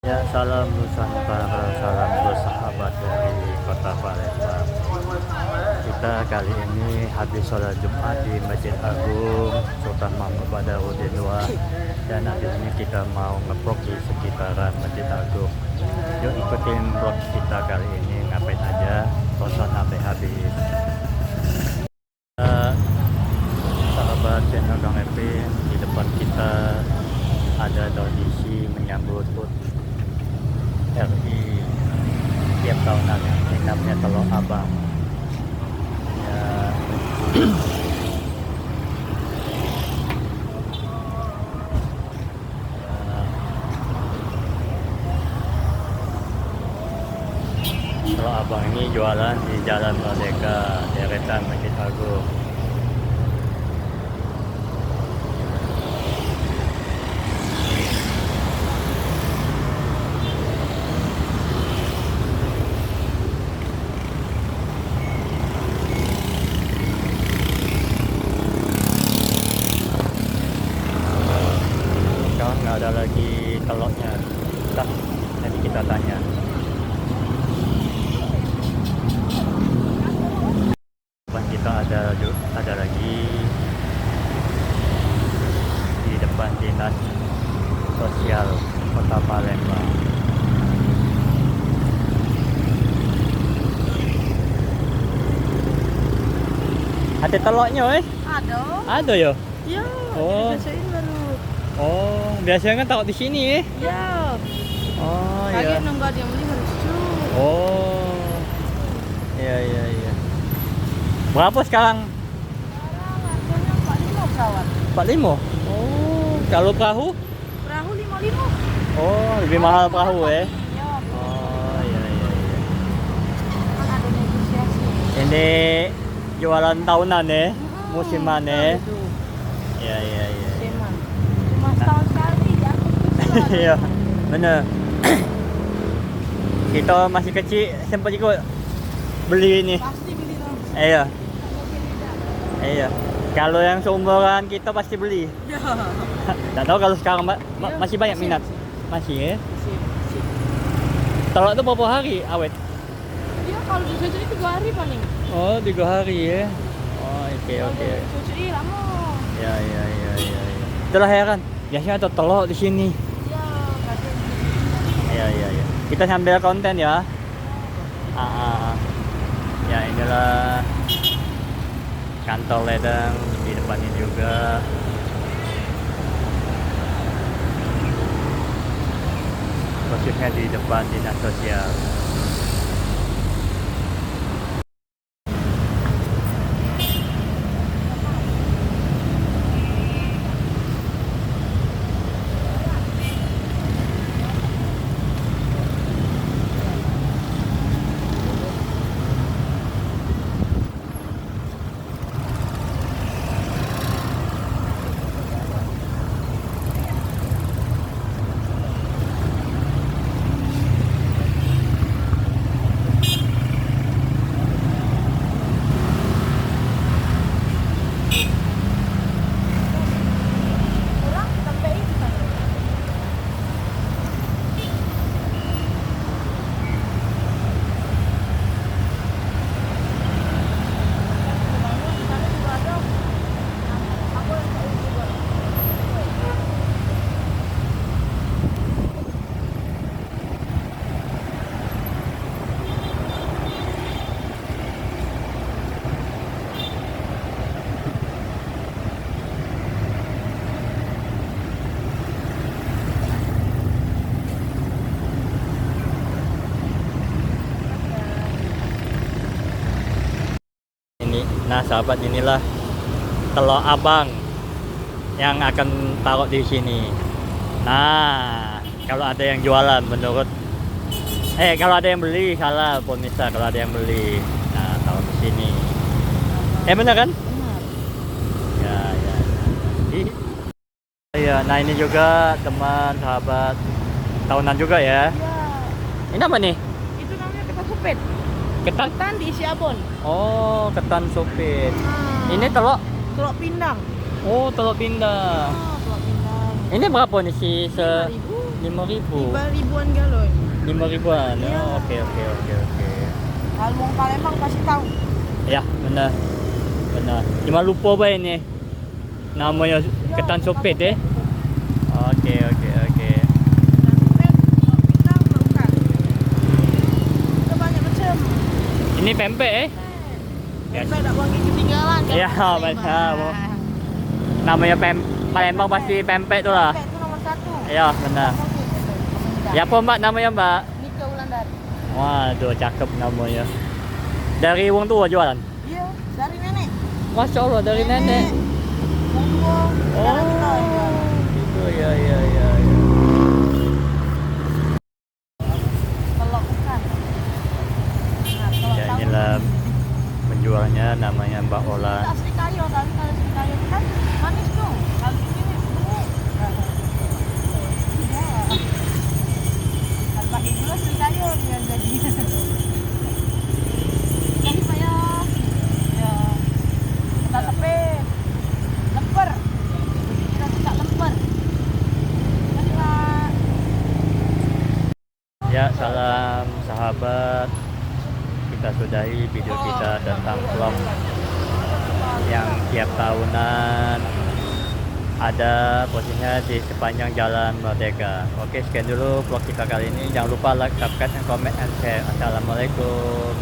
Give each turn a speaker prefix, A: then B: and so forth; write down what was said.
A: Ya, salam Nusantara, salam bersahabat dari Kota Palembang. Kita kali ini habis sholat Jumat di Masjid Agung Sultan Mahmud Badarudin II, dan habis ini kita mau ngeprok di sekitaran Masjid Agung. Yuk ikutin vlog kita kali ini, ngapain aja, tonton sampai habis. Eh, Sahabat channel Kang Epin, di depan kita ada tradisi menyambut HUT RI tiap tahunan, ini namanya telur abang ya. Telur abang ini jualan di Jalan Merdeka, deretan Masjid Agung. Sekarang nggak ada lagi telurnya, entah, jadi kita tanya. Depan kita ada lagi di depan Dinas Sosial Kota Palembang. Ada telurnya,
B: Ada.
A: Ada ya?
B: Ya,
A: Oh.
B: dirasain baru.
A: Oh, biasanya kan taruh di sini,
B: Ya.
A: Oh,
B: Lagi
A: iya.
B: nunggu dia beli lucu.
A: Oh. Iya, iya, iya. Berapa sekarang?
B: Sekarang harganya 45 pesawat.
A: 45. Oh, kalau perahu?
B: Perahu 55.
A: Oh, lebih mahal perahu ya.
B: Ya,
A: Oh, iya, iya, iya.
B: kan ada negosiasi.
A: Ini jualan tahunan ya, musiman ya.
B: Itu.
A: Iya, iya, iya.
B: Cuman. Cuma setahun sekali ya.
A: Iya, bener. Kita masih kecil sempat ikut beli ini.
B: Pasti beli dong.
A: Iya, iya. Kalau yang seumuran kita pasti beli.
B: Ya.
A: Nggak tahu kalau sekarang
B: Ya,
A: masih banyak
B: masih,
A: minat.
B: masih.
A: Masih ya.
B: Sip.
A: Telur itu berapa hari awet?
B: Dia kalau dicuci 3 hari paling.
A: Oh, 3 hari ya. Oh, oke, oke.
B: Dicuci lama.
A: Ya, ya, ya, ya, ya. Itulah heran. Biasanya ada telur di sini.
B: Ya, kadang.
A: Ya, ya, ya. Kita sambil konten ya. Ya, inilah kantor ledeng di depan ini juga. Khususnya di depan dinas sosial.
B: Pulang sampai ini kan.
A: Ini, nah sahabat, inilah telur abang yang akan taruh di sini. Nah, kalau ada yang jualan kalau ada yang beli, salah pemirsa, kalau ada yang beli, nah taruh di sini. Bener kan?
B: Benar.
A: Ya, ya. Iya, nah ini juga teman sahabat tahunan juga ya.
B: Ya,
A: Ini apa nih?
B: itu namanya ketan supit.
A: Ketan.
B: Ketan diisi abon.
A: Oh, ketan supit.
B: Nah,
A: Ini telur.
B: telur pindang.
A: Oh, telur pindang.
B: Telur pindang.
A: Ini berapa nih sih
B: 5.000.
A: 5.000.
B: 5 ribuan galon.
A: 5 ribuan.
B: Iya.
A: Oh, oke.
B: Kalau mau Palembang pasti tahu.
A: Ya, benar. Cuma lupa apa ini? Namanya ketan sopet Oke.
B: Pinang, bukan. Ada banyak macam.
A: Ini pempek Yes.
B: Sampai tak wangi ketinggalan kan.
A: Iya, benar. Namanya Palembang pasti pempek tuh lah.
B: Pempek itu nomor 1.
A: Iya, benar. Ya apa mbak namanya mbak?
B: Nika Wulandari.
A: Waduh, cakep namanya. Dari wong tua jualan?
B: Iya, dari nenek.
A: Masya Allah, dari nenek.
B: Wong tua. Sekarang kita yang jual.
A: Gitu ya.
B: Kalau bukan. Nah, kalau
A: Ya
B: tahu
A: inilah penjualnya, namanya Mbak Olan.
B: kita asli kayu, tapi kalau asli kayu itu kan manis tuh. Kalau ini bumbu. Tidak. Kalau pakai gula asli kayu dia jadi. Jadi saya ya kita sepet lemper. Kita suka lemper. Jadi Pak.
A: Ya, salam sahabat. Kita sudahi video kita tentang vlog yang tiap tahunan ada posisinya di sepanjang Jalan Merdeka. Oke, sekian dulu vlog kita kali ini. Jangan lupa like, subscribe, dan comment, and share. Assalamualaikum.